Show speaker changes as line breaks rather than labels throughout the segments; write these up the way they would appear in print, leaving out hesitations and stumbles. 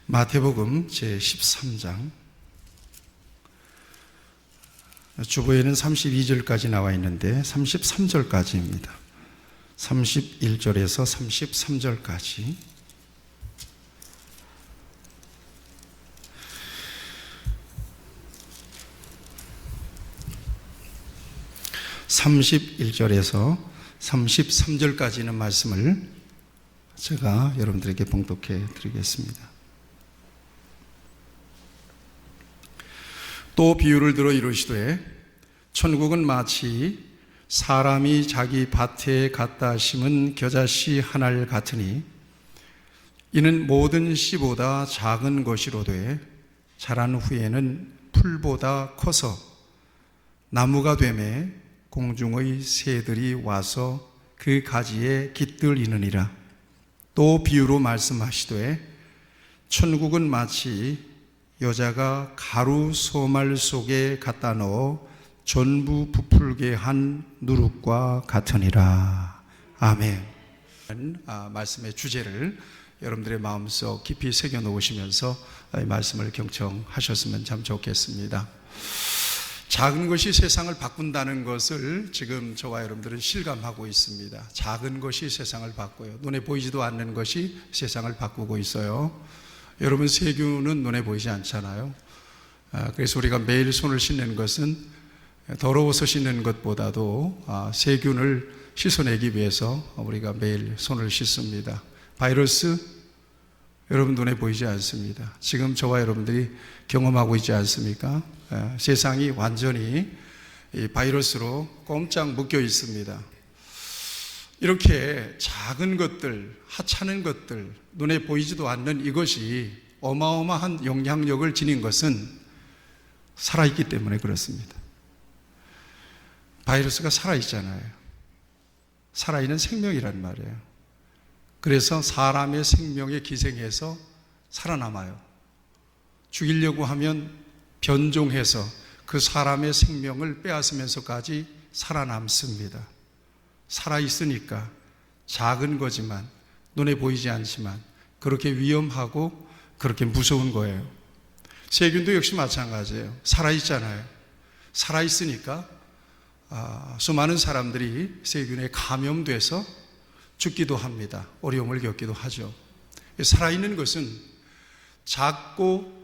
마태복음 제13장 주보에는 32절까지 나와 있는데 33절까지입니다. 31절에서 33절까지 31절에서 33절까지는 말씀을 제가 여러분들에게 봉독해 드리겠습니다. 또 비유를 들어 이르시되 천국은 마치 사람이 자기 밭에 갖다 심은 겨자씨 하나를 같으니 이는 모든 씨보다 작은 것이로되 자란 후에는 풀보다 커서 나무가 되매 공중의 새들이 와서 그 가지에 깃들이느니라. 또 비유로 말씀하시되 천국은 마치 여자가 가루 소말 속에 갖다 넣어 전부 부풀게 한 누룩과 같으니라. 아멘. 말씀의 주제를 여러분들의 마음속 깊이 새겨 놓으시면서 말씀을 경청하셨으면 참 좋겠습니다. 작은 것이 세상을 바꾼다는 것을 지금 저와 여러분들은 실감하고 있습니다. 작은 것이 세상을 바꿔요. 눈에 보이지도 않는 것이 세상을 바꾸고 있어요. 여러분, 세균은 눈에 보이지 않잖아요. 그래서 우리가 매일 손을 씻는 것은 더러워서 씻는 것보다도 세균을 씻어내기 위해서 우리가 매일 손을 씻습니다. 바이러스, 여러분 눈에 보이지 않습니다. 지금 저와 여러분들이 경험하고 있지 않습니까? 세상이 완전히 이 바이러스로 꼼짝 묶여 있습니다. 이렇게 작은 것들, 하찮은 것들, 눈에 보이지도 않는 이것이 어마어마한 영향력을 지닌 것은 살아있기 때문에 그렇습니다. 바이러스가 살아있잖아요. 살아있는 생명이란 말이에요. 그래서 사람의 생명에 기생해서 살아남아요. 죽이려고 하면 변종해서 그 사람의 생명을 빼앗으면서까지 살아남습니다. 살아있으니까 작은 거지만 눈에 보이지 않지만 그렇게 위험하고 그렇게 무서운 거예요. 세균도 역시 마찬가지예요. 살아있잖아요. 살아있으니까 수많은 사람들이 세균에 감염돼서 죽기도 합니다. 어려움을 겪기도 하죠. 살아있는 것은 작고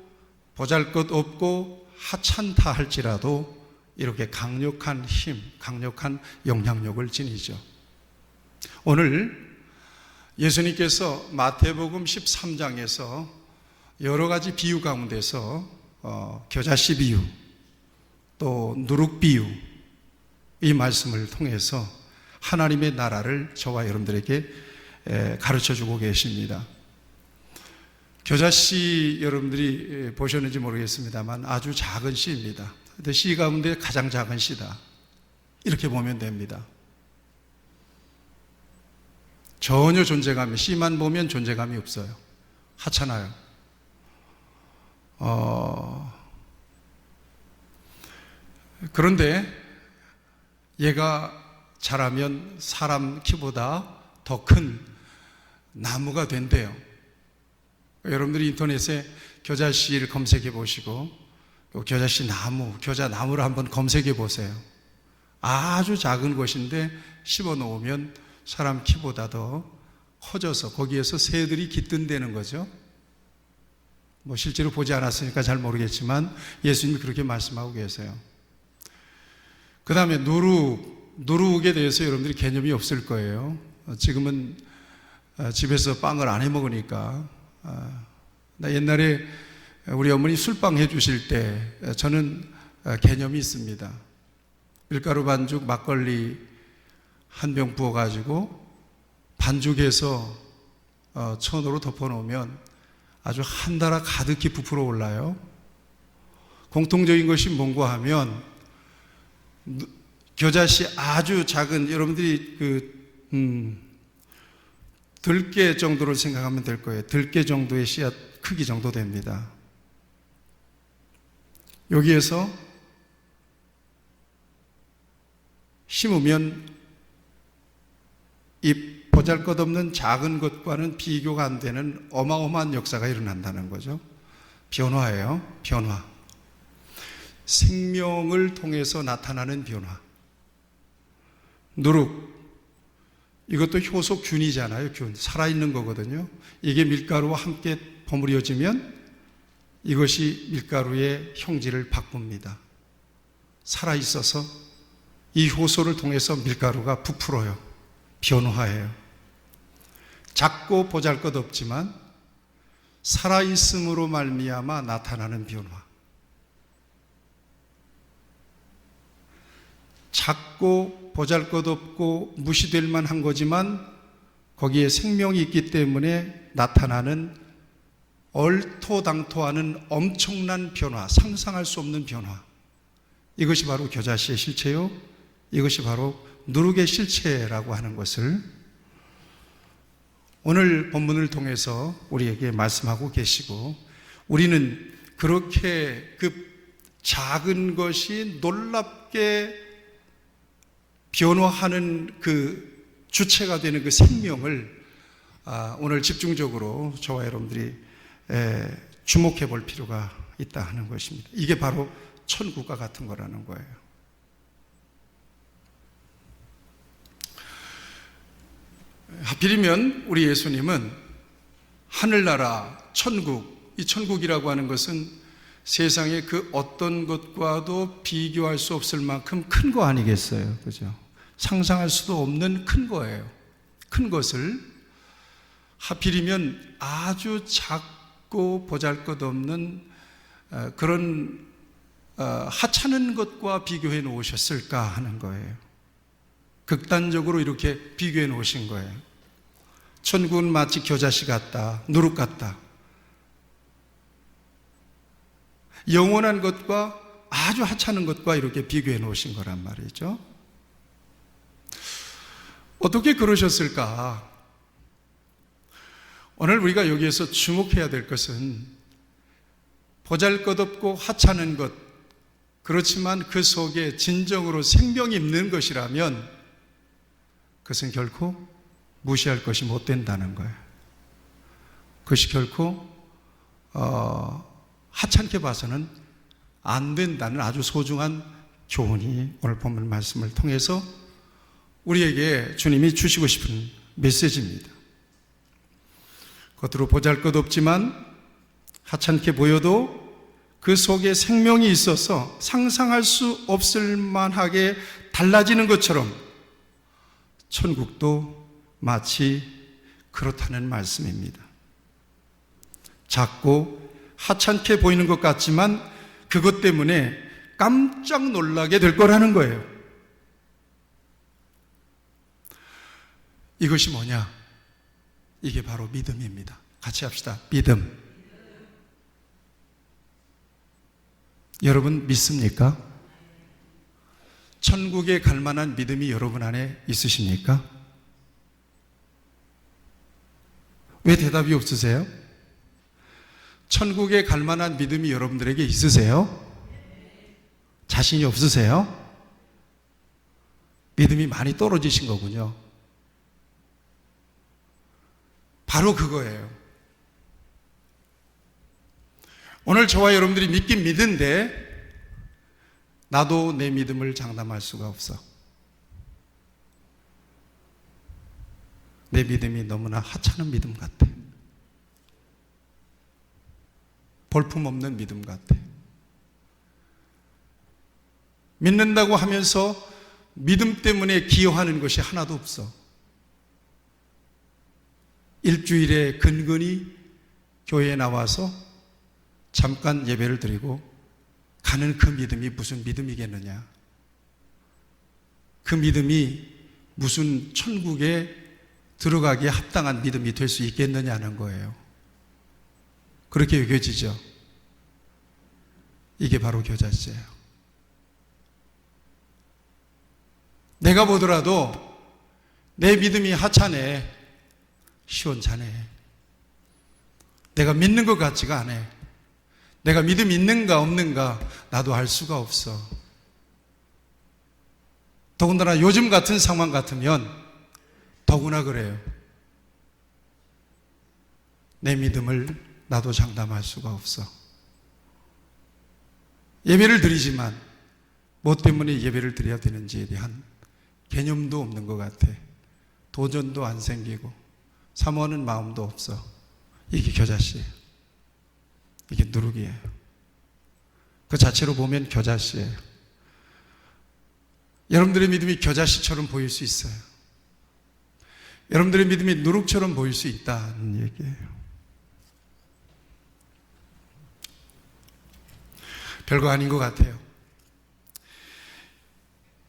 보잘것없고 하찮다 할지라도 이렇게 강력한 힘, 강력한 영향력을 지니죠. 오늘 예수님께서 마태복음 13장에서 여러 가지 비유 가운데서 겨자씨 비유, 또 누룩 비유, 이 말씀을 통해서 하나님의 나라를 저와 여러분들에게 가르쳐주고 계십니다. 겨자씨 여러분들이 보셨는지 모르겠습니다만 아주 작은 씨입니다. 근데 씨 가운데 가장 작은 씨다, 이렇게 보면 됩니다. 전혀 존재감이, 씨만 보면 존재감이 없어요. 하찮아요. 그런데 얘가 자라면 사람 키보다 더 큰 나무가 된대요. 여러분들이 인터넷에 겨자씨를 검색해 보시고 겨자씨 나무, 겨자나무를 한번 검색해 보세요. 아주 작은 것인데 씹어 놓으면 사람 키보다 더 커져서 거기에서 새들이 깃든다는 거죠. 실제로 보지 않았으니까 잘 모르겠지만 예수님이 그렇게 말씀하고 계세요. 그 다음에 누룩에 대해서 여러분들이 개념이 없을 거예요. 지금은 집에서 빵을 안 해 먹으니까. 나 옛날에 우리 어머니 술빵 해주실 때 저는 개념이 있습니다. 밀가루 반죽, 막걸리 한 병 부어가지고 반죽해서 천으로 덮어놓으면 아주 한 달아 가득히 부풀어 올라요. 공통적인 것이 뭔가 하면 겨자씨 아주 작은, 여러분들이 들깨 정도로 생각하면 될 거예요. 들깨 정도의 씨앗 크기 정도 됩니다. 여기에서 심으면 잎 보잘것없는 작은 것과는 비교가 안 되는 어마어마한 역사가 일어난다는 거죠. 변화예요. 변화. 생명을 통해서 나타나는 변화. 누룩, 이것도 효소균이잖아요. 균, 살아있는 거거든요. 이게 밀가루와 함께 버무려지면 이것이 밀가루의 형질을 바꿉니다. 살아있어서 이 효소를 통해서 밀가루가 부풀어요. 변화해요. 작고 보잘것없지만 살아있음으로 말미암아 나타나는 변화. 작고 보잘것없고 무시될 만한 거지만 거기에 생명이 있기 때문에 나타나는 얼토당토하는 엄청난 변화, 상상할 수 없는 변화. 이것이 바로 겨자씨의 실체요. 이것이 바로 누룩의 실체라고 하는 것을 오늘 본문을 통해서 우리에게 말씀하고 계시고, 우리는 그렇게 그 작은 것이 놀랍게 변화하는 그 주체가 되는 그 생명을 오늘 집중적으로 저와 여러분들이 주목해 볼 필요가 있다 하는 것입니다. 이게 바로 천국과 같은 거라는 거예요. 하필이면 우리 예수님은 하늘나라, 천국, 이 천국이라고 하는 것은 세상의 그 어떤 것과도 비교할 수 없을 만큼 큰 거 아니겠어요? 그죠? 상상할 수도 없는 큰 거예요. 큰 것을 하필이면 아주 작고 보잘것없는 그런 하찮은 것과 비교해 놓으셨을까 하는 거예요. 극단적으로 이렇게 비교해 놓으신 거예요. 천국은 마치 겨자씨 같다, 누룩 같다. 영원한 것과 아주 하찮은 것과 이렇게 비교해 놓으신 거란 말이죠. 어떻게 그러셨을까? 오늘 우리가 여기에서 주목해야 될 것은 보잘것없고 하찮은 것, 그렇지만 그 속에 진정으로 생명이 있는 것이라면 그것은 결코 무시할 것이 못 된다는 거예요. 그것이 결코 하찮게 봐서는 안 된다는 아주 소중한 교훈이 오늘 본문 말씀을 통해서 우리에게 주님이 주시고 싶은 메시지입니다. 겉으로 보잘것없지만 하찮게 보여도 그 속에 생명이 있어서 상상할 수 없을 만하게 달라지는 것처럼 천국도 마치 그렇다는 말씀입니다. 작고 하찮게 보이는 것 같지만 그것 때문에 깜짝 놀라게 될 거라는 거예요. 이것이 뭐냐? 이게 바로 믿음입니다. 같이 합시다. 믿음. 여러분 믿습니까? 천국에 갈 만한 믿음이 여러분 안에 있으십니까? 왜 대답이 없으세요? 천국에 갈 만한 믿음이 여러분들에게 있으세요? 자신이 없으세요? 믿음이 많이 떨어지신 거군요. 바로 그거예요. 오늘 저와 여러분들이 믿긴 믿는데 나도 내 믿음을 장담할 수가 없어. 내 믿음이 너무나 하찮은 믿음 같아. 볼품없는 믿음 같아. 믿는다고 하면서 믿음 때문에 기여하는 것이 하나도 없어. 일주일에 근근히 교회에 나와서 잠깐 예배를 드리고 가는 그 믿음이 무슨 믿음이겠느냐? 그 믿음이 무슨 천국에 들어가기에 합당한 믿음이 될 수 있겠느냐는 거예요. 그렇게 여겨지죠. 이게 바로 겨자씨예요. 내가 보더라도 내 믿음이 하찮네, 시원찮네. 내가 믿는 것 같지가 않아. 내가 믿음이 있는가 없는가 나도 알 수가 없어. 더군다나 요즘 같은 상황 같으면 더구나 그래요. 내 믿음을 나도 장담할 수가 없어. 예배를 드리지만 뭐 때문에 예배를 드려야 되는지에 대한 개념도 없는 것 같아. 도전도 안 생기고 사모하는 마음도 없어. 이게 겨자씨예요. 이게 누룩이에요. 그 자체로 보면 겨자씨예요. 여러분들의 믿음이 겨자씨처럼 보일 수 있어요. 여러분들의 믿음이 누룩처럼 보일 수 있다는 얘기예요. 별거 아닌 것 같아요.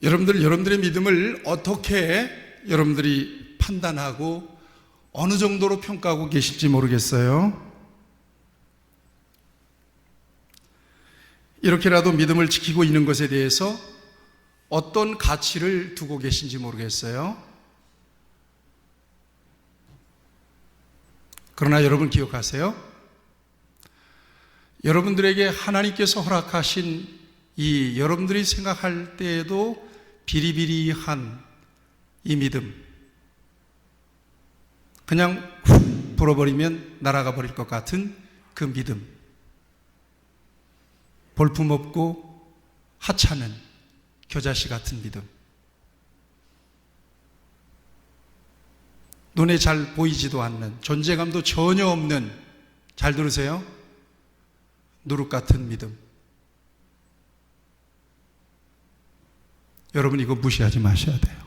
여러분들의 믿음을 어떻게 여러분들이 판단하고 어느 정도로 평가하고 계실지 모르겠어요. 이렇게라도 믿음을 지키고 있는 것에 대해서 어떤 가치를 두고 계신지 모르겠어요. 그러나 여러분 기억하세요. 여러분들에게 하나님께서 허락하신 이 여러분들이 생각할 때에도 비리비리한 이 믿음, 그냥 훅 불어버리면 날아가 버릴 것 같은 그 믿음, 볼품없고 하찮은 겨자씨 같은 믿음, 눈에 잘 보이지도 않는, 존재감도 전혀 없는, 잘 들으세요, 누룩 같은 믿음. 여러분 이거 무시하지 마셔야 돼요.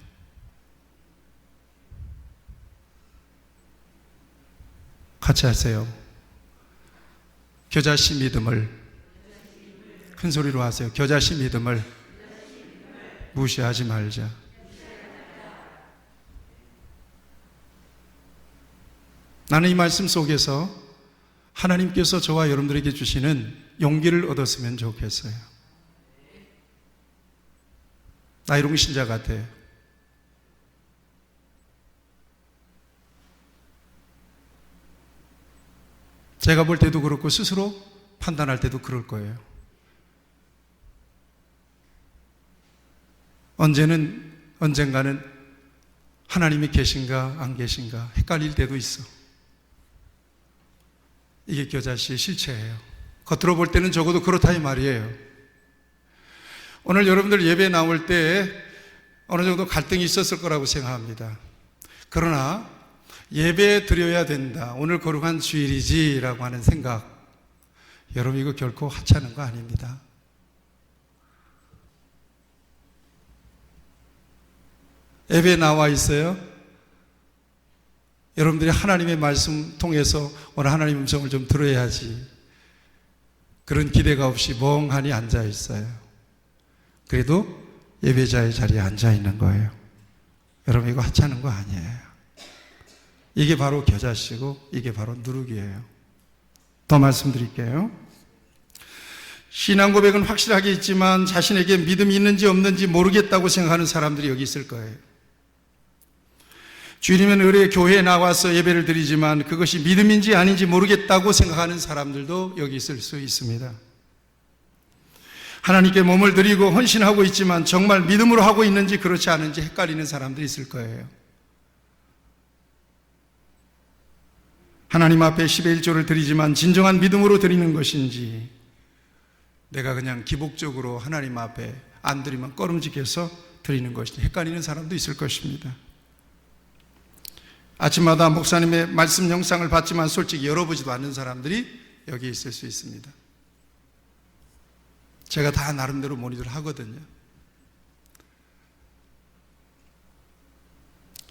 같이 하세요. 겨자씨 믿음을, 큰 소리로 하세요. 겨자씨 믿음을 무시하지 말자. 나는 이 말씀 속에서 하나님께서 저와 여러분들에게 주시는 용기를 얻었으면 좋겠어요. 나이롱 신자 같아요. 제가 볼 때도 그렇고 스스로 판단할 때도 그럴 거예요. 언젠가는 하나님이 계신가 안 계신가 헷갈릴 때도 있어. 이게 겨자씨의 실체예요. 겉으로 볼 때는 적어도 그렇다 이 말이에요. 오늘 여러분들 예배 나올 때 어느 정도 갈등이 있었을 거라고 생각합니다. 그러나 예배 드려야 된다, 오늘 거룩한 주일이지 라고 하는 생각, 여러분 이거 결코 하찮은 거 아닙니다. 예배에 나와 있어요. 여러분들이 하나님의 말씀 통해서 오늘 하나님 음성을 좀 들어야지, 그런 기대가 없이 멍하니 앉아 있어요. 그래도 예배자의 자리에 앉아 있는 거예요. 여러분 이거 하찮은 거 아니에요. 이게 바로 겨자씨고 이게 바로 누룩이에요. 더 말씀드릴게요. 신앙 고백은 확실하게 있지만 자신에게 믿음이 있는지 없는지 모르겠다고 생각하는 사람들이 여기 있을 거예요. 주일이면 의뢰 교회에 나와서 예배를 드리지만 그것이 믿음인지 아닌지 모르겠다고 생각하는 사람들도 여기 있을 수 있습니다. 하나님께 몸을 드리고 헌신하고 있지만 정말 믿음으로 하고 있는지 그렇지 않은지 헷갈리는 사람들이 있을 거예요. 하나님 앞에 10의 1조를 드리지만 진정한 믿음으로 드리는 것인지, 내가 그냥 기복적으로 하나님 앞에 안 드리면 꺼름직해서 드리는 것인지 헷갈리는 사람도 있을 것입니다. 아침마다 목사님의 말씀 영상을 봤지만 솔직히 열어보지도 않는 사람들이 여기 있을 수 있습니다. 제가 다 나름대로 모니터를 하거든요.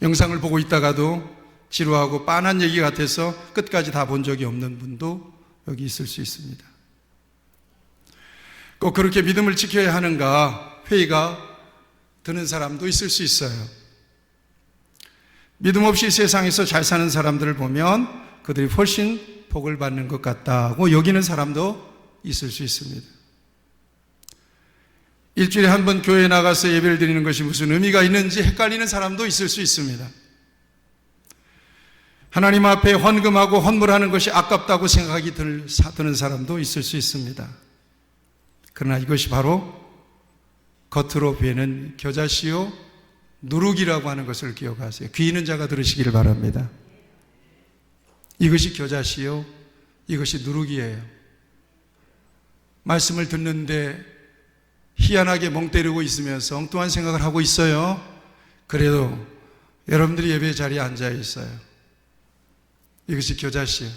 영상을 보고 있다가도 지루하고 빤한 얘기 같아서 끝까지 다 본 적이 없는 분도 여기 있을 수 있습니다. 꼭 그렇게 믿음을 지켜야 하는가 회의가 드는 사람도 있을 수 있어요. 믿음 없이 세상에서 잘 사는 사람들을 보면 그들이 훨씬 복을 받는 것 같다고 여기는 사람도 있을 수 있습니다. 일주일에 한 번 교회에 나가서 예배를 드리는 것이 무슨 의미가 있는지 헷갈리는 사람도 있을 수 있습니다. 하나님 앞에 헌금하고 헌물하는 것이 아깝다고 생각이 드는 사람도 있을 수 있습니다. 그러나 이것이 바로 겉으로 보이는 겨자씨요 누룩이라고 하는 것을 기억하세요. 귀 있는 자가 들으시기를 바랍니다. 이것이 겨자씨요, 이것이 누룩이에요. 말씀을 듣는데 희한하게 멍 때리고 있으면서 엉뚱한 생각을 하고 있어요. 그래도 여러분들이 예배 자리에 앉아 있어요. 이것이 겨자씨예요.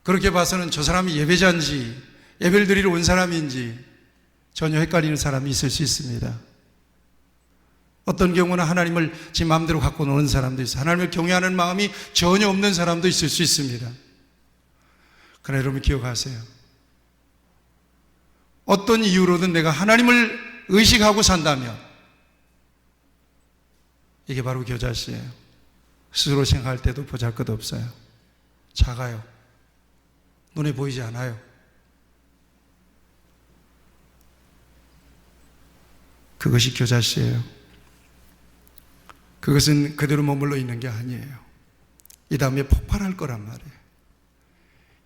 그렇게 봐서는 저 사람이 예배자인지 예배를 드리러 온 사람인지 전혀 헷갈리는 사람이 있을 수 있습니다. 어떤 경우는 하나님을 제 마음대로 갖고 노는 사람도 있어요. 하나님을 경외하는 마음이 전혀 없는 사람도 있을 수 있습니다. 그러나 여러분 기억하세요. 어떤 이유로든 내가 하나님을 의식하고 산다면 이게 바로 겨자씨예요. 스스로 생각할 때도 보잘것없어요. 작아요. 눈에 보이지 않아요. 그것이 겨자씨예요. 그것은 그대로 머물러 있는 게 아니에요. 이 다음에 폭발할 거란 말이에요.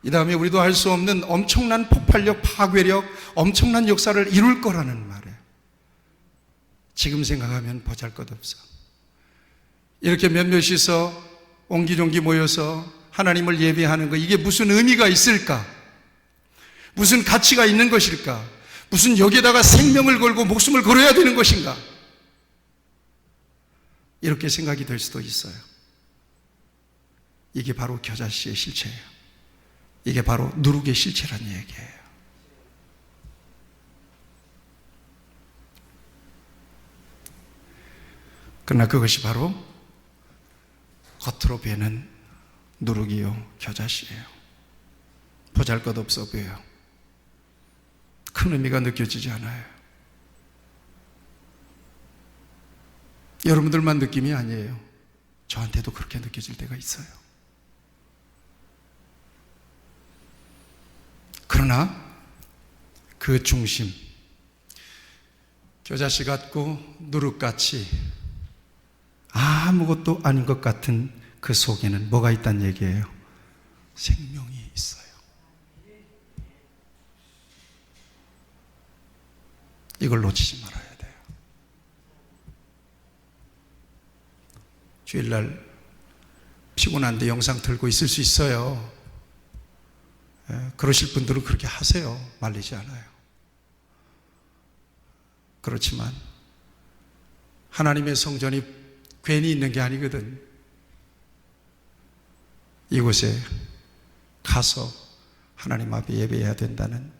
이 다음에 우리도 알 수 없는 엄청난 폭발력, 파괴력, 엄청난 역사를 이룰 거라는 말이에요. 지금 생각하면 보잘것없어. 이렇게 몇몇이서 옹기종기 모여서 하나님을 예배하는 거, 이게 무슨 의미가 있을까? 무슨 가치가 있는 것일까? 무슨 여기에다가 생명을 걸고 목숨을 걸어야 되는 것인가? 이렇게 생각이 될 수도 있어요. 이게 바로 겨자씨의 실체예요. 이게 바로 누룩의 실체라는 얘기예요. 그러나 그것이 바로 겉으로 배는 누룩이요, 겨자씨예요. 보잘것없어 보여요. 큰 의미가 느껴지지 않아요. 여러분들만 느낌이 아니에요. 저한테도 그렇게 느껴질 때가 있어요. 그러나 그 중심, 겨자씨 같고 누룩같이 아무것도 아닌 것 같은 그 속에는 뭐가 있다는 얘기예요? 생명이 있어요. 이걸 놓치지 말아야 돼요. 주일날 피곤한데 영상 틀고 있을 수 있어요. 그러실 분들은 그렇게 하세요. 말리지 않아요. 그렇지만 하나님의 성전이 괜히 있는 게 아니거든. 이곳에 가서 하나님 앞에 예배해야 된다는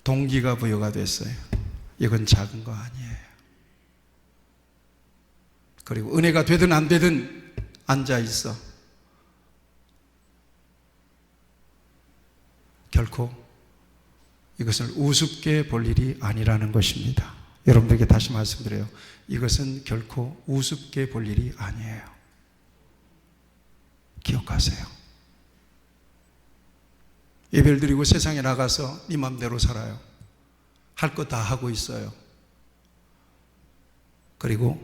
동기가 부여가 됐어요. 이건 작은 거 아니에요. 그리고 은혜가 되든 안 되든 앉아 있어. 결코 이것을 우습게 볼 일이 아니라는 것입니다. 여러분들에게 다시 말씀드려요. 이것은 결코 우습게 볼 일이 아니에요. 기억하세요. 예배를 드리고 세상에 나가서 네 맘대로 살아요. 할 거 다 하고 있어요. 그리고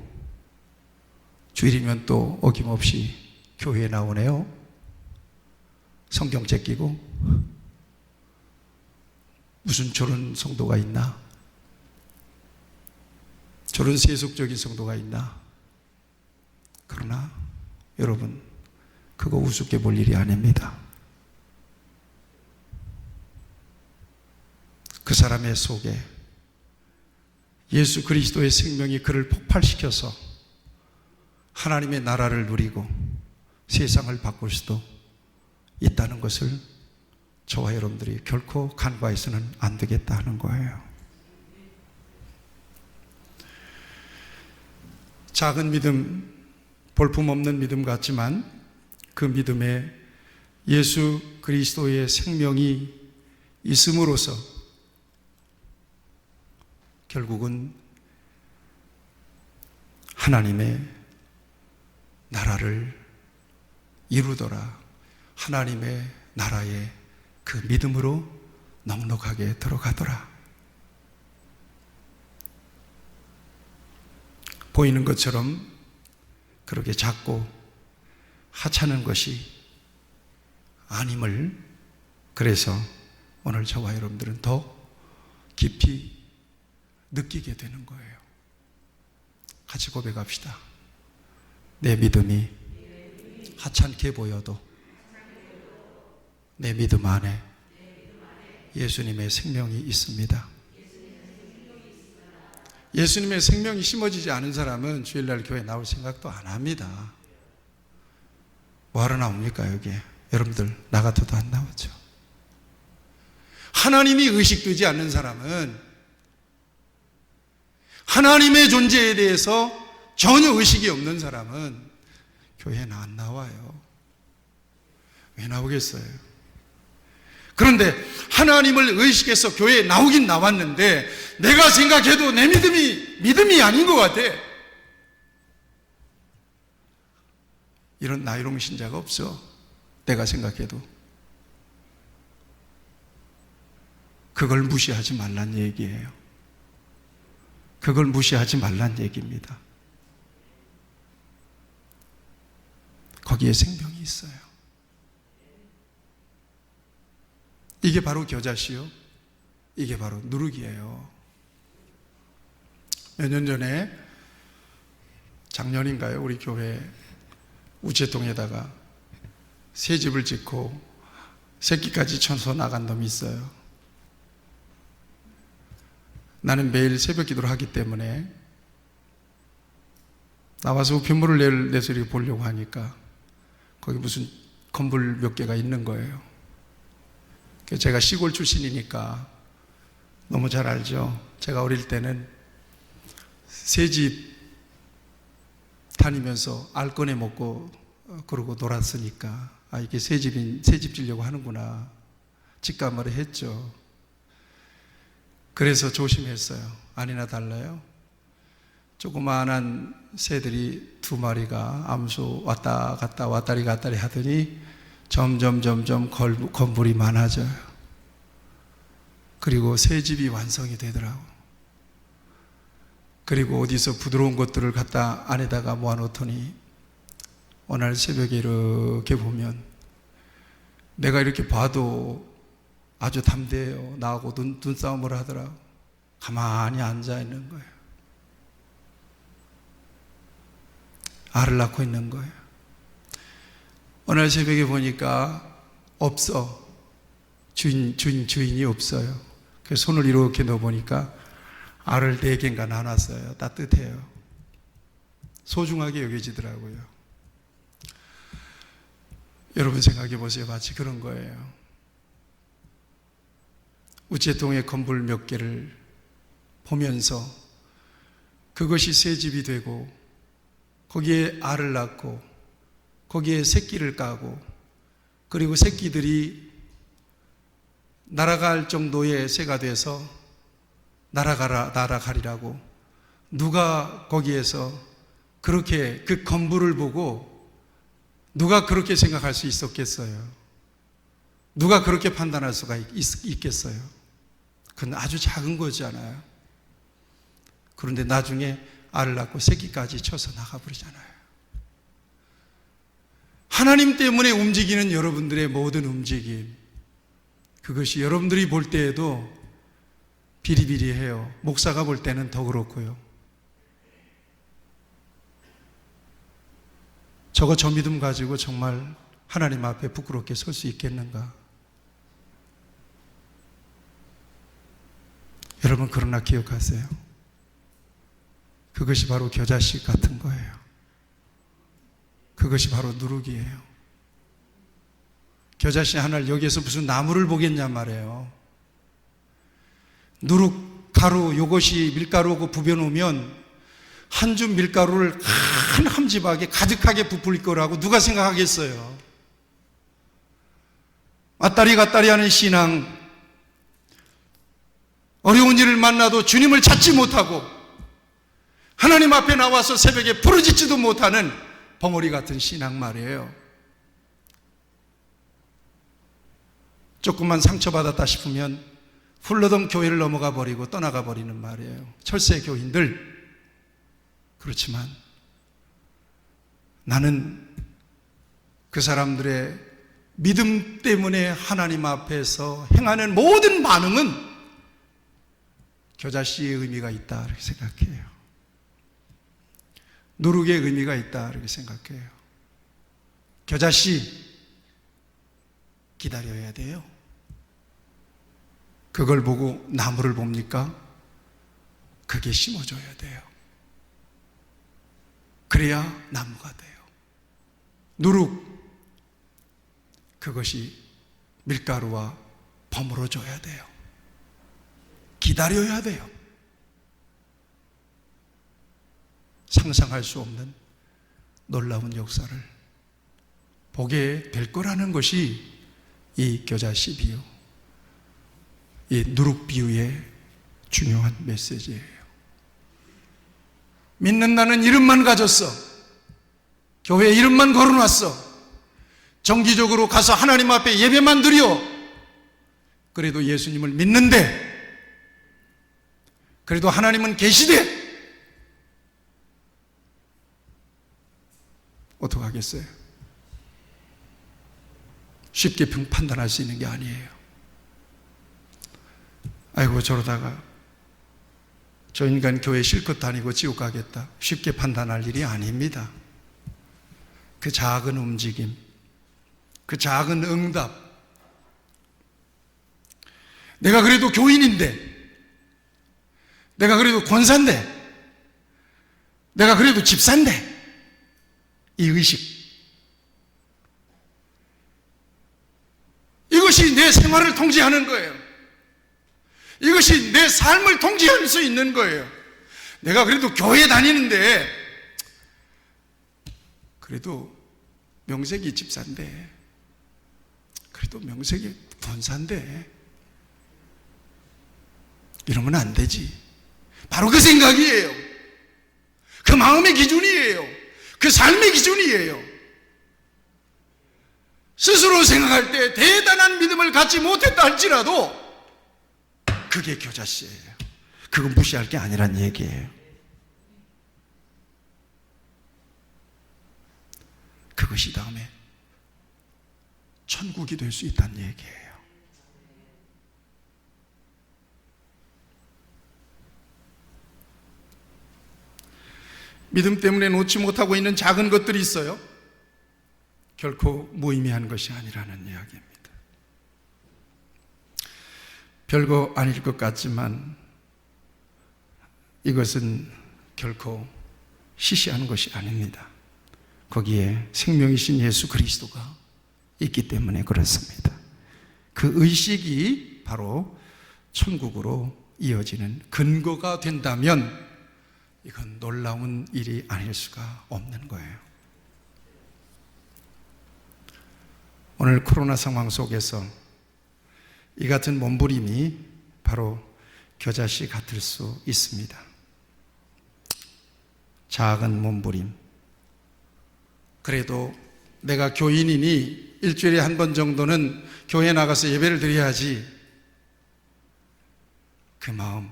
주일이면 또 어김없이 교회에 나오네요. 성경 제끼고. 무슨 저런 성도가 있나? 저런 세속적인 성도가 있나? 그러나 여러분, 그거 우습게 볼 일이 아닙니다. 그 사람의 속에 예수 그리스도의 생명이 그를 폭발시켜서 하나님의 나라를 누리고 세상을 바꿀 수도 있다는 것을 저와 여러분들이 결코 간과해서는 안 되겠다 하는 거예요. 작은 믿음, 볼품없는 믿음 같지만 그 믿음에 예수 그리스도의 생명이 있음으로써 결국은 하나님의 나라를 이루더라. 하나님의 나라에 그 믿음으로 넉넉하게 들어가더라. 보이는 것처럼 그렇게 작고 하찮은 것이 아님을, 그래서 오늘 저와 여러분들은 더 깊이 느끼게 되는 거예요. 같이 고백합시다. 내 믿음이 하찮게 보여도 내 믿음 안에 예수님의 생명이 있습니다. 예수님의 생명이 심어지지 않은 사람은 주일날 교회 나올 생각도 안 합니다. 뭐하러 나옵니까 여기에? 여러분들 나 같아도 안 나오죠. 하나님이 의식되지 않는 사람은, 하나님의 존재에 대해서 전혀 의식이 없는 사람은 교회에 안 나와요. 왜 나오겠어요? 그런데 하나님을 의식해서 교회에 나오긴 나왔는데 내가 생각해도 내 믿음이 아닌 것 같아. 이런 나이롱 신자가 없어. 내가 생각해도. 그걸 무시하지 말란 얘기예요. 그걸 무시하지 말란 얘기입니다. 거기에 생명이 있어요. 이게 바로 겨자씨요. 이게 바로 누룩이에요. 몇 년 전에, 작년인가요? 우리 교회 우체통에다가 새 집을 짓고 새끼까지 쳐서 나간 놈이 있어요. 나는 매일 새벽 기도를 하기 때문에 나와서 우편물을 내서 이렇게 보려고 하니까 거기 무슨 건물 몇 개가 있는 거예요. 제가 시골 출신이니까 너무 잘 알죠. 제가 어릴 때는 새집 다니면서 알 꺼내 먹고 그러고 놀았으니까, 아, 이게 새집 지려고 하는구나. 직감을 했죠. 그래서 조심했어요. 아니나 달라요. 조그마한 새들이 2마리가 암수 왔다 갔다 왔다리 갔다리 하더니 점점 건물이 많아져요. 그리고 새집이 완성이 되더라고. 그리고 어디서 부드러운 것들을 갖다 안에다가 모아놓더니 어느 날 새벽에 이렇게 보면 내가 이렇게 봐도 아주 담대해요. 나하고 눈싸움을 하더라고. 가만히 앉아있는 거예요. 알을 낳고 있는 거예요. 어느 날 새벽에 보니까 없어. 주인이 없어요. 그래서 손을 이렇게 넣어보니까 알을 4개인가 나눴어요. 따뜻해요. 소중하게 여겨지더라고요. 여러분 생각해 보세요. 마치 그런 거예요. 우체통의 건물 몇 개를 보면서 그것이 새 집이 되고 거기에 알을 낳고 거기에 새끼를 까고 그리고 새끼들이 날아갈 정도의 새가 돼서 날아가리라고 누가 거기에서 그렇게 그 건물을 보고 누가 그렇게 생각할 수 있었겠어요? 누가 그렇게 판단할 수가 있겠어요? 그건 아주 작은 거잖아요. 그런데 나중에 알을 낳고 새끼까지 쳐서 나가버리잖아요. 하나님 때문에 움직이는 여러분들의 모든 움직임, 그것이 여러분들이 볼 때에도 비리비리해요. 목사가 볼 때는 더 그렇고요. 저 믿음 가지고 정말 하나님 앞에 부끄럽게 설 수 있겠는가? 여러분, 그러나 기억하세요. 그것이 바로 겨자씨 같은 거예요. 그것이 바로 누룩이에요. 겨자씨 하나를 여기에서 무슨 나무를 보겠냐 말이에요. 누룩 가루, 이것이 밀가루하고 부벼놓으면 한 줌 밀가루를 한 함지박에 가득하게 부풀릴 거라고 누가 생각하겠어요? 왔다리 갔다리 하는 신앙, 어려운 일을 만나도 주님을 찾지 못하고 하나님 앞에 나와서 새벽에 부르짖지도 못하는 벙어리 같은 신앙 말이에요. 조금만 상처받았다 싶으면 훌러덩 교회를 넘어가 버리고 떠나가 버리는 말이에요. 철새 교인들. 그렇지만 나는 그 사람들의 믿음 때문에 하나님 앞에서 행하는 모든 반응은 겨자씨의 의미가 있다 이렇게 생각해요. 누룩의 의미가 있다 이렇게 생각해요. 겨자씨, 기다려야 돼요. 그걸 보고 나무를 봅니까? 그게 심어줘야 돼요. 그래야 나무가 돼요. 누룩, 그것이 밀가루와 버무려 줘야 돼요. 기다려야 돼요. 상상할 수 없는 놀라운 역사를 보게 될 거라는 것이 이 겨자씨 비유, 이 누룩 비유의 중요한 메시지예요. 믿는다는 이름만 가졌어. 교회 이름만 걸어놨어. 정기적으로 가서 하나님 앞에 예배만 드려. 그래도 예수님을 믿는데, 그래도 하나님은 계시되 어떡하겠어요? 쉽게 판단할 수 있는 게 아니에요. 아이고 저러다가 저 인간 교회 실컷 다니고 지옥 가겠다, 쉽게 판단할 일이 아닙니다. 그 작은 움직임, 그 작은 응답, 내가 그래도 교인인데, 내가 그래도 권사인데, 내가 그래도 집사인데, 이 의식, 이것이 내 생활을 통제하는 거예요. 이것이 내 삶을 통제할 수 있는 거예요. 내가 그래도 교회 다니는데, 그래도 명색이 집사인데, 그래도 명색이 권사인데, 이러면 안 되지. 바로 그 생각이에요. 그 마음의 기준이에요. 그 삶의 기준이에요. 스스로 생각할 때 대단한 믿음을 갖지 못했다 할지라도 그게 겨자씨예요. 그건 무시할 게 아니란 얘기예요. 그것이 다음에 천국이 될 수 있다는 얘기예요. 믿음 때문에 놓지 못하고 있는 작은 것들이 있어요. 결코 무의미한 것이 아니라는 이야기입니다. 별거 아닐 것 같지만 이것은 결코 시시한 것이 아닙니다. 거기에 생명이신 예수 그리스도가 있기 때문에 그렇습니다. 그 의식이 바로 천국으로 이어지는 근거가 된다면 이건 놀라운 일이 아닐 수가 없는 거예요. 오늘 코로나 상황 속에서 이 같은 몸부림이 바로 겨자씨 같을 수 있습니다. 작은 몸부림. 그래도 내가 교인이니 일주일에 한 번 정도는 교회에 나가서 예배를 드려야지. 그 마음,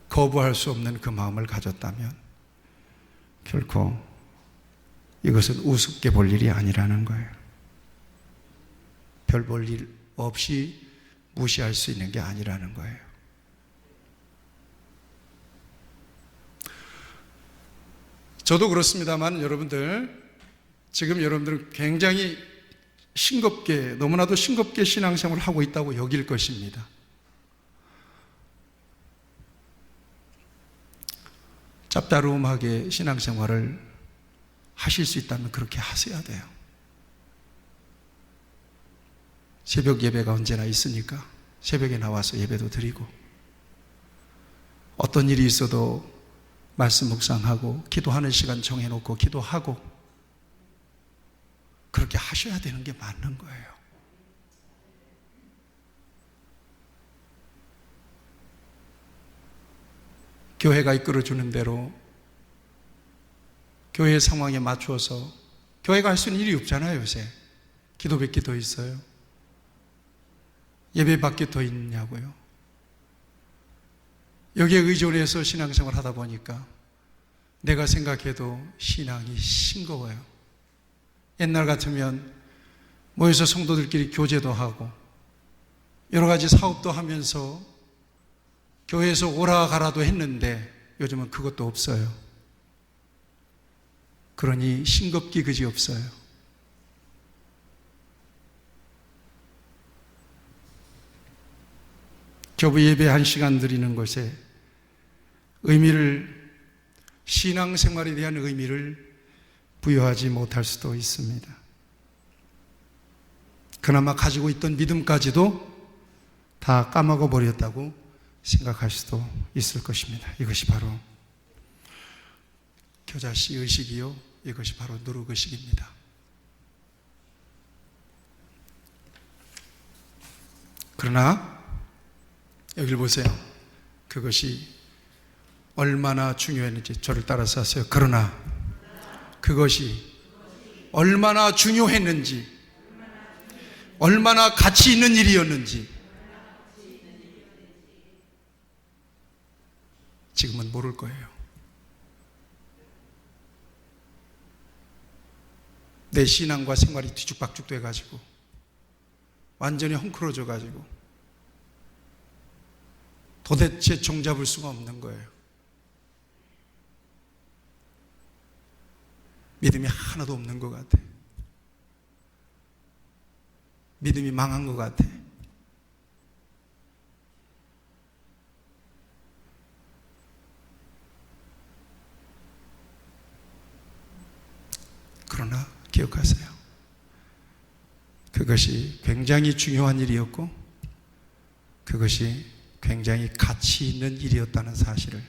거부할 수 없는 그 마음을 가졌다면 결코 이것은 우습게 볼 일이 아니라는 거예요. 별 볼 일 없이 무시할 수 있는 게 아니라는 거예요. 저도 그렇습니다만 여러분들, 지금 여러분들은 굉장히 싱겁게, 너무나도 싱겁게 신앙생활을 하고 있다고 여길 것입니다. 짭따름하게 신앙생활을 하실 수 있다면 그렇게 하셔야 돼요. 새벽 예배가 언제나 있으니까 새벽에 나와서 예배도 드리고, 어떤 일이 있어도 말씀 묵상하고 기도하는 시간 정해놓고 기도하고, 그렇게 하셔야 되는 게 맞는 거예요. 교회가 이끌어주는 대로 교회 상황에 맞추어서, 교회가 할 수 있는 일이 없잖아요. 요새 기도밖에 더 있어요? 예배밖에 더 있냐고요? 여기에 의존해서 신앙생활 하다 보니까 내가 생각해도 신앙이 싱거워요. 옛날 같으면 모여서 성도들끼리 교제도 하고 여러 가지 사업도 하면서 교회에서 오라 가라도 했는데 요즘은 그것도 없어요. 그러니 싱겁기 그지 없어요. 교부 예배 1시간 드리는 것에 의미를, 신앙생활에 대한 의미를 부여하지 못할 수도 있습니다. 그나마 가지고 있던 믿음까지도 다 까먹어 버렸다고 생각할 수도 있을 것입니다. 이것이 바로 겨자씨 의식이요, 이것이 바로 누룩의식입니다. 그러나 여기를 보세요. 그것이 얼마나 중요했는지 저를 따라서 하세요. 그러나 그것이 얼마나 중요했는지, 얼마나 가치 있는 일이었는지 지금은 모를 거예요. 내 신앙과 생활이 뒤죽박죽 돼가지고 완전히 헝클어져 가지고 도대체 종잡을 수가 없는 거예요. 믿음이 하나도 없는 것 같아. 믿음이 망한 것 같아. 그러나 기억하세요. 그것이 굉장히 중요한 일이었고 그것이 굉장히 가치 있는 일이었다는 사실을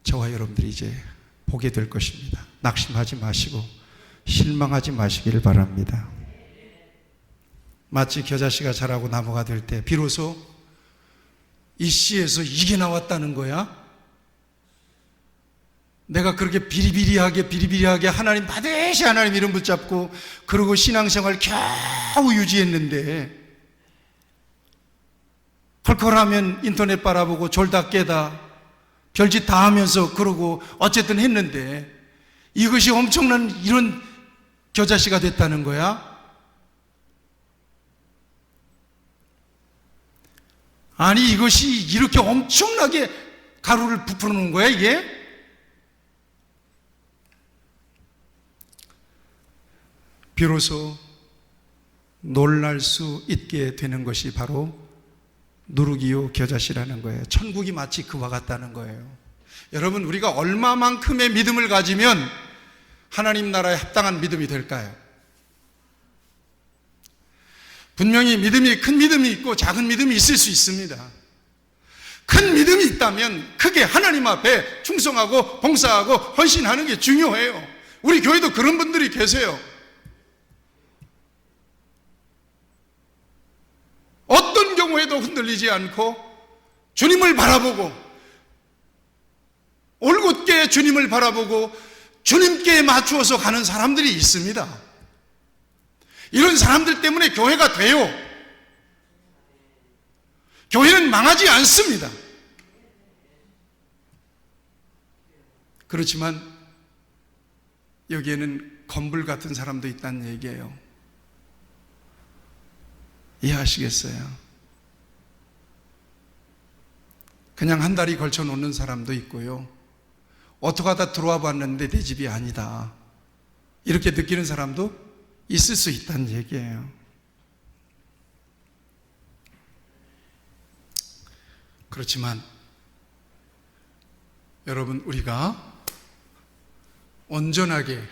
저와 여러분들이 이제 보게 될 것입니다. 낙심하지 마시고 실망하지 마시기를 바랍니다. 마치 겨자씨가 자라고 나무가 될 때 비로소 이 씨에서 이게 나왔다는 거야? 내가 그렇게 비리비리하게 하나님 반드시 하나님 이름 붙잡고 그러고 신앙생활 겨우 유지했는데 컬컬하면 인터넷 바라보고 졸다 깨다 별짓 다 하면서 그러고 어쨌든 했는데 이것이 엄청난 이런 겨자씨가 됐다는 거야? 아니 이것이 이렇게 엄청나게 가루를 부풀어 놓은 거야 이게? 비로소 놀랄 수 있게 되는 것이 바로 누룩이요 겨자씨라는 거예요. 천국이 마치 그와 같다는 거예요. 여러분, 우리가 얼마만큼의 믿음을 가지면 하나님 나라에 합당한 믿음이 될까요? 분명히 믿음이 큰 믿음이 있고 작은 믿음이 있을 수 있습니다. 큰 믿음이 있다면 크게 하나님 앞에 충성하고 봉사하고 헌신하는 게 중요해요. 우리 교회도 그런 분들이 계세요. 어떤 경우에도 흔들리지 않고 주님을 바라보고 올곧게 주님을 바라보고 주님께 맞추어서 가는 사람들이 있습니다. 이런 사람들 때문에 교회가 돼요. 교회는 망하지 않습니다. 그렇지만 여기에는 건불 같은 사람도 있다는 얘기예요. 이해하시겠어요? 그냥 한 다리 걸쳐 놓는 사람도 있고요. 어떻게 하다 들어와 봤는데 내 집이 아니다. 이렇게 느끼는 사람도 있을 수 있다는 얘기예요. 그렇지만 여러분, 우리가 온전하게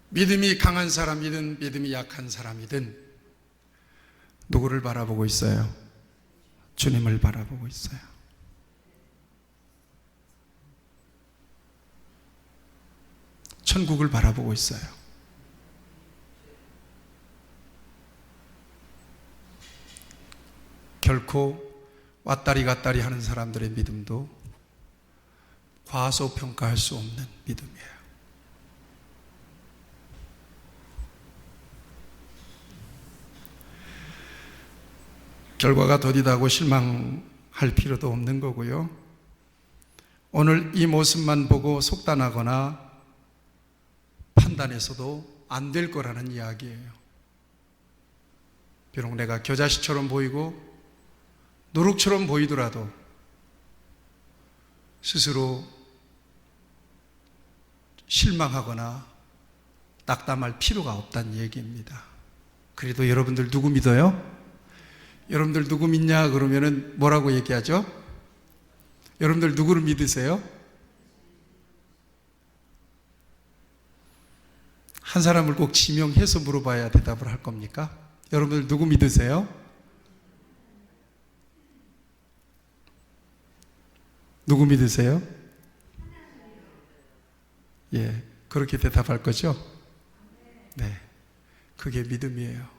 믿음이 강한 사람이든 믿음이 약한 사람이든 누구를 바라보고 있어요? 주님을 바라보고 있어요. 천국을 바라보고 있어요. 결코 왔다리 갔다리 하는 사람들의 믿음도 과소평가할 수 없는 믿음이에요. 결과가 더디다고 실망할 필요도 없는 거고요. 오늘 이 모습만 보고 속단하거나 판단해서도 안 될 거라는 이야기예요. 비록 내가 겨자씨처럼 보이고 누룩처럼 보이더라도 스스로 실망하거나 낙담할 필요가 없다는 얘기입니다. 그래도 여러분들 누구 믿어요? 여러분들 누구 믿냐 그러면은 뭐라고 얘기하죠? 여러분들 누구를 믿으세요? 한 사람을 꼭 지명해서 물어봐야 대답을 할 겁니까? 여러분들 누구 믿으세요? 누구 믿으세요? 예, 그렇게 대답할 거죠? 네, 그게 믿음이에요.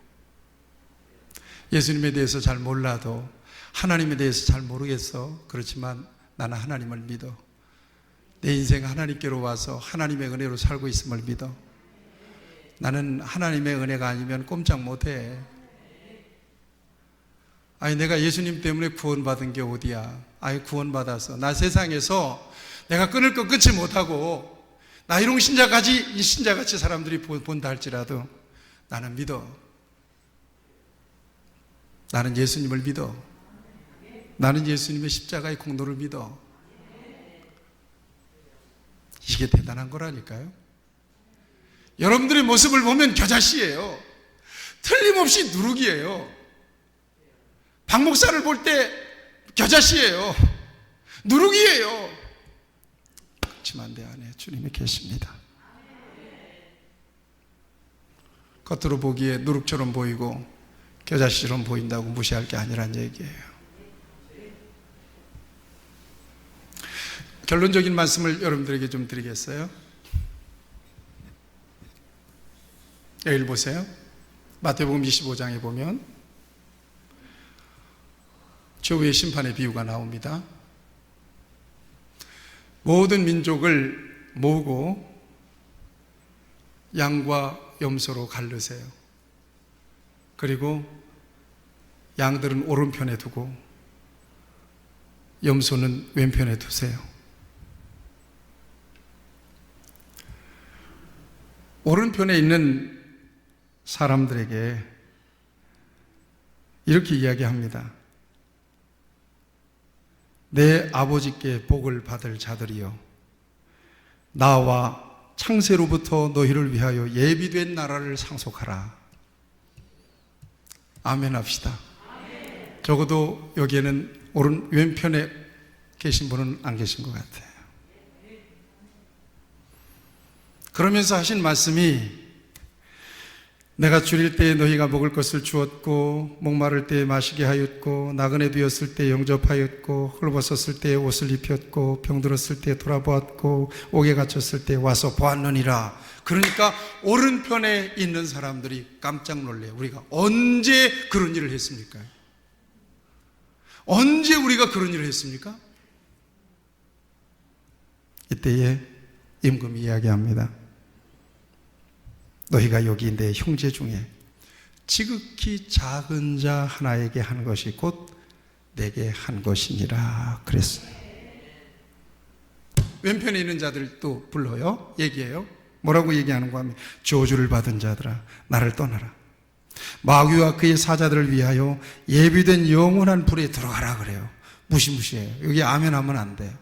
예수님에 대해서 잘 몰라도, 하나님에 대해서 잘 모르겠어. 그렇지만 나는 하나님을 믿어. 내 인생 하나님께로 와서 하나님의 은혜로 살고 있음을 믿어. 나는 하나님의 은혜가 아니면 꼼짝 못해. 아니, 내가 예수님 때문에 구원받은 게 어디야? 아니, 구원받아서 나 세상에서 내가 끊을 거 끊지 못하고 나 이런 신자까지, 이 신자같이 사람들이 본다 할지라도 나는 믿어. 나는 예수님을 믿어. 나는 예수님의 십자가의 공로를 믿어. 이게 대단한 거라니까요. 여러분들의 모습을 보면 겨자씨예요. 틀림없이 누룩이에요. 박 목사를 볼 때 겨자씨예요. 누룩이에요. 그렇지만 내 안에 주님이 계십니다. 겉으로 보기에 누룩처럼 보이고 겨자씨처럼 보인다고 무시할 게 아니란 얘기예요. 결론적인 말씀을 여러분들에게 좀 드리겠어요? 여기 보세요. 마태복음 25장에 보면 최후의 심판의 비유가 나옵니다. 모든 민족을 모으고 양과 염소로 갈르세요. 그리고 양들은 오른편에 두고 염소는 왼편에 두세요. 오른편에 있는 사람들에게 이렇게 이야기합니다. 내 아버지께 복을 받을 자들이여, 나와 창세로부터 너희를 위하여 예비된 나라를 상속하라. 아멘 합시다. 적어도 여기에는 왼편에 계신 분은 안 계신 것 같아요. 그러면서 하신 말씀이, 내가 줄일 때에 너희가 먹을 것을 주었고, 목마를 때에 마시게 하였고, 나그네 되었을 때 영접하였고, 헐벗었을 때에 옷을 입혔고, 병들었을 때에 돌아보았고, 옥에 갇혔을 때에 와서 보았느니라. 그러니까 오른편에 있는 사람들이 깜짝 놀래요. 우리가 언제 그런 일을 했습니까? 언제 우리가 그런 일을 했습니까? 이때에 임금이 이야기합니다. 너희가 여기 내 형제 중에 지극히 작은 자 하나에게 한 것이 곧 내게 한 것이니라 그랬어요. 왼편에 있는 자들도 불러요. 얘기해요. 뭐라고 얘기하는가 하면, 저주를 받은 자들아 나를 떠나라. 마귀와 그의 사자들을 위하여 예비된 영원한 불에 들어가라 그래요. 무시무시해요. 여기 아멘 하면 안 돼요.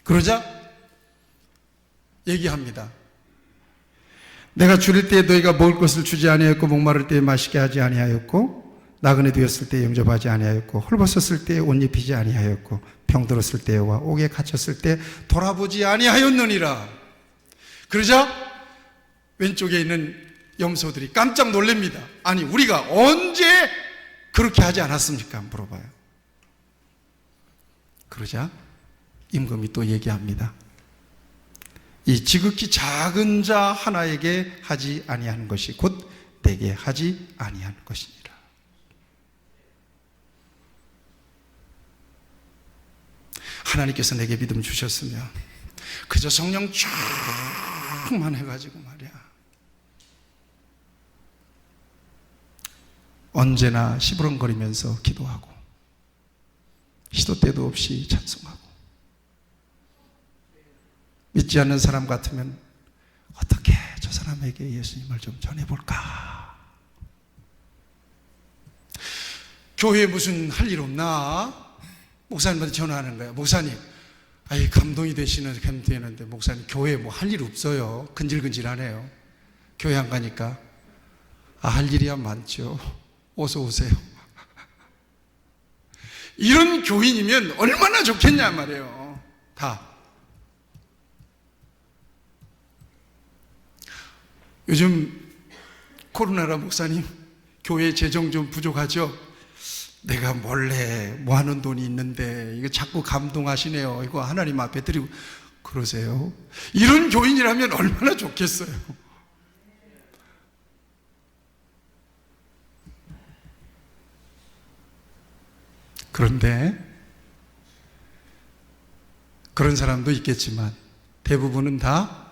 그러자 얘기합니다. 내가 줄일 때에 너희가 먹을 것을 주지 아니하였고, 목마를 때에 마시게 하지 아니하였고, 나그네 되었을 때에 영접하지 아니하였고, 헐벗었을 때에 옷 입히지 아니하였고, 병들었을 때와 옥에 갇혔을 때 돌아보지 아니하였느니라. 그러자 왼쪽에 있는 염소들이 깜짝 놀랍니다. 아니, 우리가 언제 그렇게 하지 않았습니까? 물어봐요. 그러자 임금이 또 얘기합니다. 이 지극히 작은 자 하나에게 하지 아니하는 것이 곧 내게 하지 아니하는 것이니라. 하나님께서 내게 믿음 주셨으면 그저 성령 쫙만 해가지고 말이야, 언제나 시부렁거리면서 기도하고 시도 때도 없이 찬송하고, 믿지 않는 사람 같으면 어떻게 저 사람에게 예수님을 좀 전해볼까? 교회에 무슨 할 일 없나? 목사님한테 전화하는 거야. 목사님, 아이 감동이 되는데 목사님 교회에 뭐 할 일 없어요. 근질근질하네요. 교회 안 가니까. 할 일이야 많죠. 어서 오세요. 이런 교인이면 얼마나 좋겠냐 말이에요. 다. 요즘 코로나라 목사님, 교회 재정 좀 부족하죠? 내가 몰래 모아놓은 돈이 있는데 이거 자꾸 감동하시네요. 이거 하나님 앞에 드리고 그러세요. 이런 교인이라면 얼마나 좋겠어요. 그런데 그런 사람도 있겠지만 대부분은 다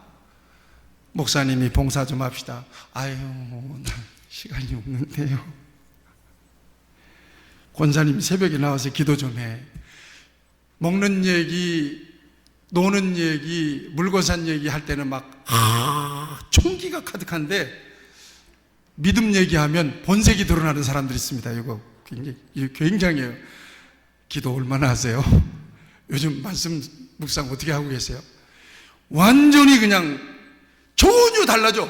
목사님이 봉사 좀 합시다. 아유, 나 시간이 없는데요. 권사님 새벽에 나와서 기도 좀 해. 먹는 얘기, 노는 얘기, 물건 산 얘기 할 때는 막 총기가 가득한데 믿음 얘기하면 본색이 드러나는 사람들이 있습니다. 이거 굉장해요. 기도 얼마나 하세요? 요즘 말씀 묵상 어떻게 하고 계세요? 완전히 그냥 전혀 달라져.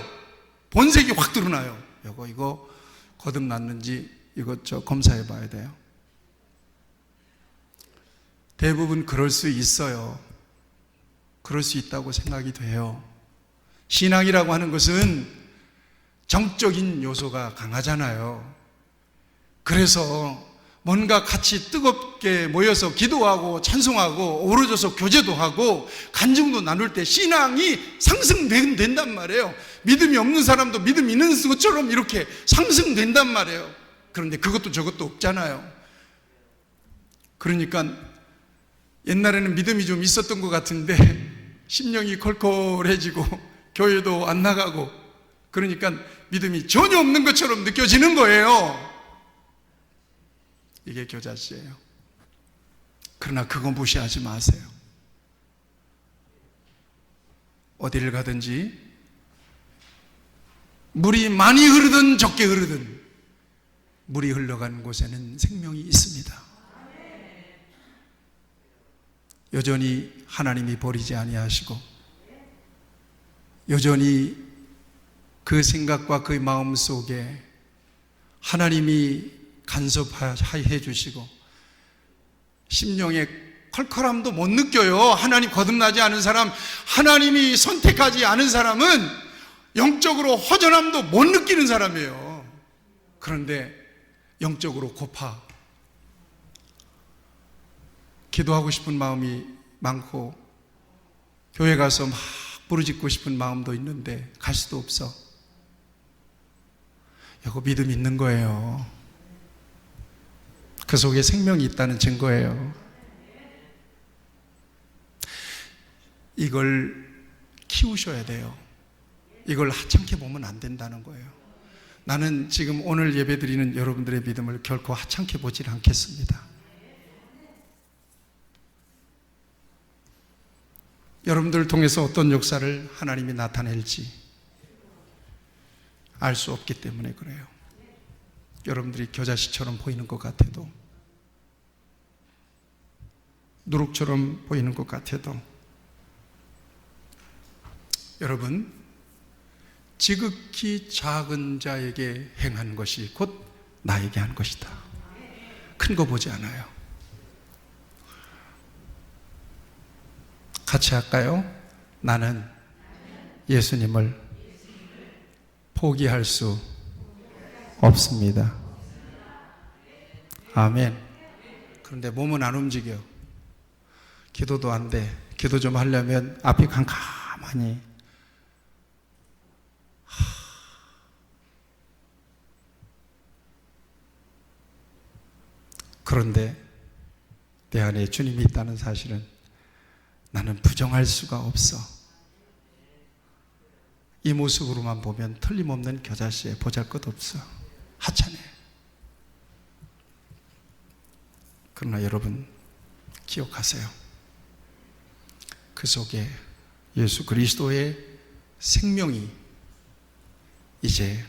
본색이 확 드러나요. 이거 거듭났는지 이것 검사해 봐야 돼요. 대부분 그럴 수 있어요. 그럴 수 있다고 생각이 돼요. 신앙이라고 하는 것은 정적인 요소가 강하잖아요. 그래서 뭔가 같이 뜨겁게 모여서 기도하고 찬송하고 어우러져서 교제도 하고 간증도 나눌 때 신앙이 상승된단 말이에요. 믿음이 없는 사람도 믿음 있는 것처럼 이렇게 상승된단 말이에요. 그런데 그것도 저것도 없잖아요. 그러니까 옛날에는 믿음이 좀 있었던 것 같은데 심령이 컬컬해지고 교회도 안 나가고 그러니까 믿음이 전혀 없는 것처럼 느껴지는 거예요. 이게 겨자씨예요. 그러나 그거 무시하지 마세요. 어디를 가든지 물이 많이 흐르든 적게 흐르든 물이 흘러가는 곳에는 생명이 있습니다. 여전히 하나님이 버리지 아니하시고 여전히 그 생각과 그 마음 속에 하나님이 간섭해 주시고 심령의 컬컬함도 못 느껴요. 하나님 거듭나지 않은 사람, 하나님이 선택하지 않은 사람은 영적으로 허전함도 못 느끼는 사람이에요. 그런데 영적으로 고파 기도하고 싶은 마음이 많고 교회 가서 막 부르짖고 싶은 마음도 있는데 갈 수도 없어. 이거 믿음 있는 거예요. 그 속에 생명이 있다는 증거예요. 이걸 키우셔야 돼요. 이걸 하찮게 보면 안 된다는 거예요. 나는 지금 오늘 예배드리는 여러분들의 믿음을 결코 하찮게 보질 않겠습니다. 여러분들을 통해서 어떤 역사를 하나님이 나타낼지 알 수 없기 때문에 그래요. 여러분들이 겨자씨처럼 보이는 것 같아도 누룩처럼 보이는 것 같아도 여러분 지극히 작은 자에게 행하는 것이 곧 나에게 한 것이다. 큰 거 보지 않아요. 같이 할까요? 나는 예수님을 포기할 수 없습니다. 아멘. 그런데 몸은 안 움직여. 기도도 안 돼. 기도 좀 하려면 앞이 캄캄하니 그런데 내 안에 주님이 있다는 사실은 나는 부정할 수가 없어. 이 모습으로만 보면 틀림없는 겨자씨에 보잘것없어. 하찮아. 그러나 여러분 기억하세요. 그 속에 예수 그리스도의 생명이 이제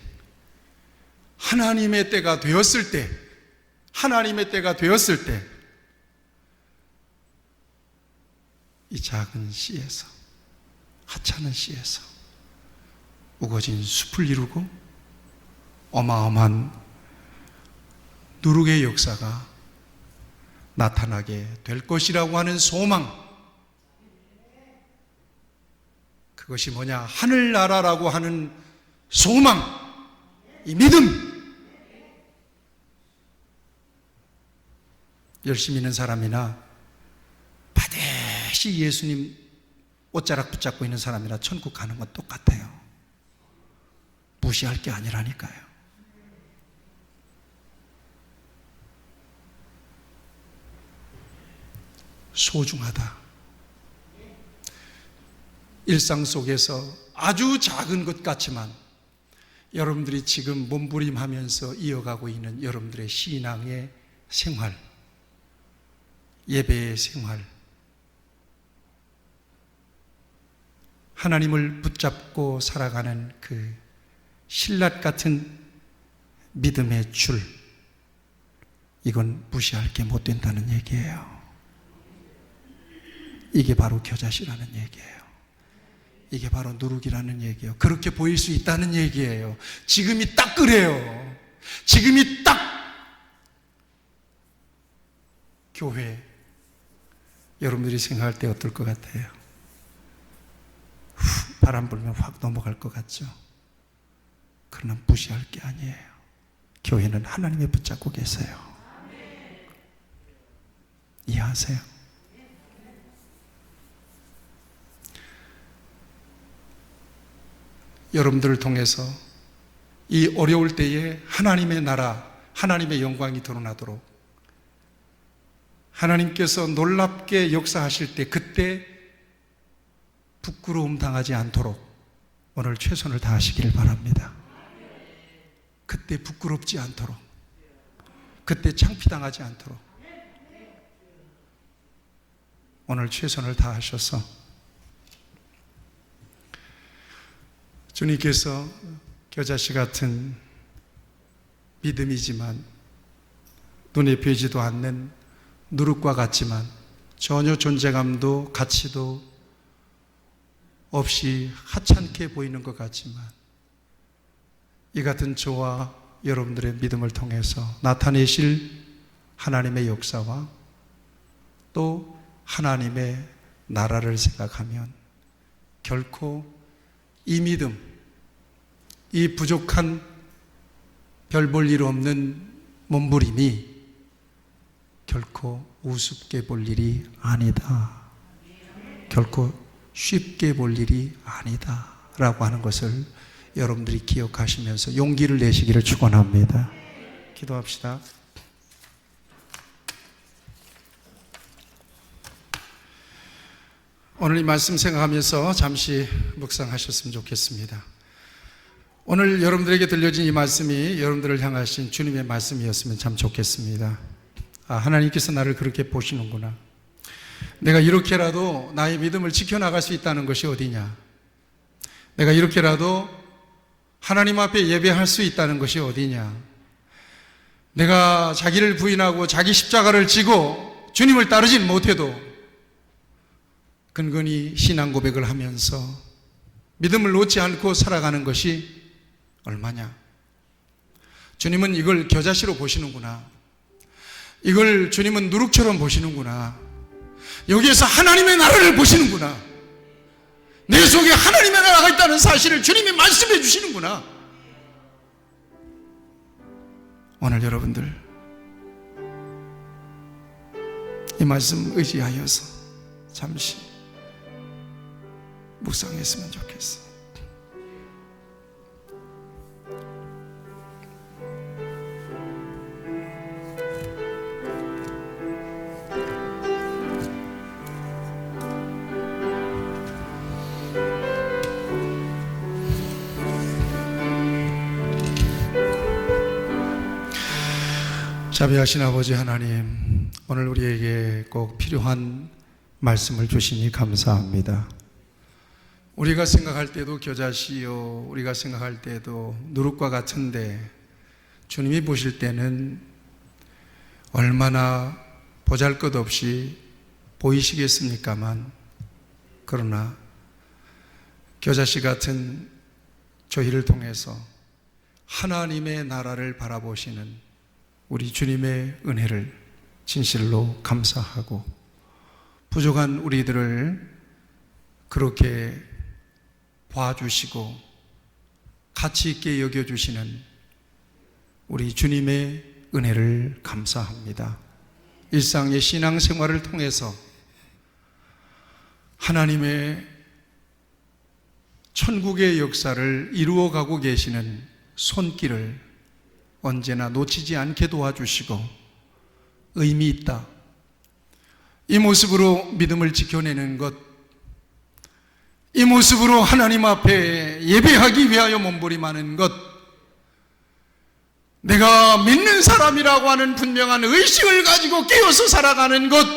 하나님의 때가 되었을 때, 하나님의 때가 되었을 때 이 작은 씨에서, 하찮은 씨에서 우거진 숲을 이루고 어마어마한 누룩의 역사가 나타나게 될 것이라고 하는 소망, 그것이 뭐냐? 하늘나라라고 하는 소망, 이 믿음. 열심히 있는 사람이나 반드시 예수님 옷자락 붙잡고 있는 사람이나 천국 가는 건 똑같아요. 무시할 게 아니라니까요. 소중하다. 일상 속에서 아주 작은 것 같지만 여러분들이 지금 몸부림하면서 이어가고 있는 여러분들의 신앙의 생활, 예배의 생활, 하나님을 붙잡고 살아가는 그 신라 같은 믿음의 줄, 이건 무시할 게 못 된다는 얘기예요. 이게 바로 겨자씨라는 얘기예요. 이게 바로 누룩이라는 얘기예요. 그렇게 보일 수 있다는 얘기예요. 지금이 딱 그래요. 지금이 딱 교회, 여러분들이 생각할 때 어떨 것 같아요? 바람 불면 확 넘어갈 것 같죠? 그러나 무시할 게 아니에요. 교회는 하나님이 붙잡고 계세요. 이해하세요? 여러분들을 통해서 이 어려울 때에 하나님의 나라, 하나님의 영광이 드러나도록 하나님께서 놀랍게 역사하실 때 그때 부끄러움 당하지 않도록 오늘 최선을 다하시길 바랍니다. 그때 부끄럽지 않도록, 그때 창피당하지 않도록 오늘 최선을 다하셔서 주님께서 겨자씨 같은 믿음이지만 눈에 보이지도 않는 누룩과 같지만 전혀 존재감도 가치도 없이 하찮게 보이는 것 같지만 이 같은 저와 여러분들의 믿음을 통해서 나타내실 하나님의 역사와 또 하나님의 나라를 생각하면 결코 이 믿음, 이 부족한 별 볼 일 없는 몸부림이 결코 우습게 볼 일이 아니다. 결코 쉽게 볼 일이 아니다. 라고 하는 것을 여러분들이 기억하시면서 용기를 내시기를 축원합니다. 기도합시다. 오늘 이 말씀 생각하면서 잠시 묵상하셨으면 좋겠습니다. 오늘 여러분들에게 들려진 이 말씀이 여러분들을 향하신 주님의 말씀이었으면 참 좋겠습니다. 아, 하나님께서 나를 그렇게 보시는구나. 내가 이렇게라도 나의 믿음을 지켜나갈 수 있다는 것이 어디냐. 내가 이렇게라도 하나님 앞에 예배할 수 있다는 것이 어디냐. 내가 자기를 부인하고 자기 십자가를 지고 주님을 따르진 못해도 근근히 신앙 고백을 하면서 믿음을 놓지 않고 살아가는 것이 얼마냐. 주님은 이걸 겨자씨로 보시는구나. 이걸 주님은 누룩처럼 보시는구나. 여기에서 하나님의 나라를 보시는구나. 내 속에 하나님의 나라가 있다는 사실을 주님이 말씀해 주시는구나. 오늘 여러분들 이 말씀 의지하여서 잠시 묵상했으면 좋겠어요. 자비하신 아버지 하나님, 오늘 우리에게 꼭 필요한 말씀을 주시니 감사합니다. 우리가 생각할 때도 겨자씨요, 우리가 생각할 때도 누룩과 같은데 주님이 보실 때는 얼마나 보잘것없이 보이시겠습니까만, 그러나 겨자씨 같은 저희를 통해서 하나님의 나라를 바라보시는 우리 주님의 은혜를 진실로 감사하고, 부족한 우리들을 그렇게 봐주시고 가치 있게 여겨주시는 우리 주님의 은혜를 감사합니다. 일상의 신앙생활을 통해서 하나님의 천국의 역사를 이루어가고 계시는 손길을 언제나 놓치지 않게 도와주시고 의미 있다, 이 모습으로 믿음을 지켜내는 것, 이 모습으로 하나님 앞에 예배하기 위하여 몸부림하는 것, 내가 믿는 사람이라고 하는 분명한 의식을 가지고 깨어서 살아가는 것,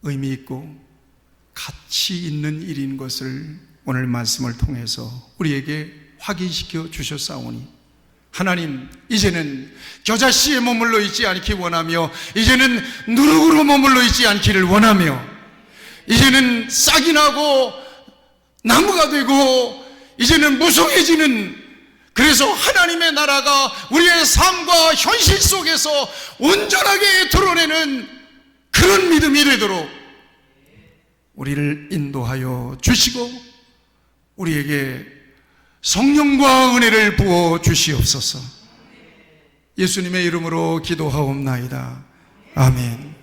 의미 있고 가치 있는 일인 것을 오늘 말씀을 통해서 우리에게 확인시켜 주셨사오니, 하나님, 이제는 겨자씨에 머물러 있지 않기 원하며, 이제는 누룩으로 머물러 있지 않기를 원하며, 이제는 싹이 나고 나무가 되고 이제는 무성해지는, 그래서 하나님의 나라가 우리의 삶과 현실 속에서 온전하게 드러내는 그런 믿음이 되도록 우리를 인도하여 주시고 우리에게 성령과 은혜를 부어 주시옵소서. 예수님의 이름으로 기도하옵나이다. 아멘.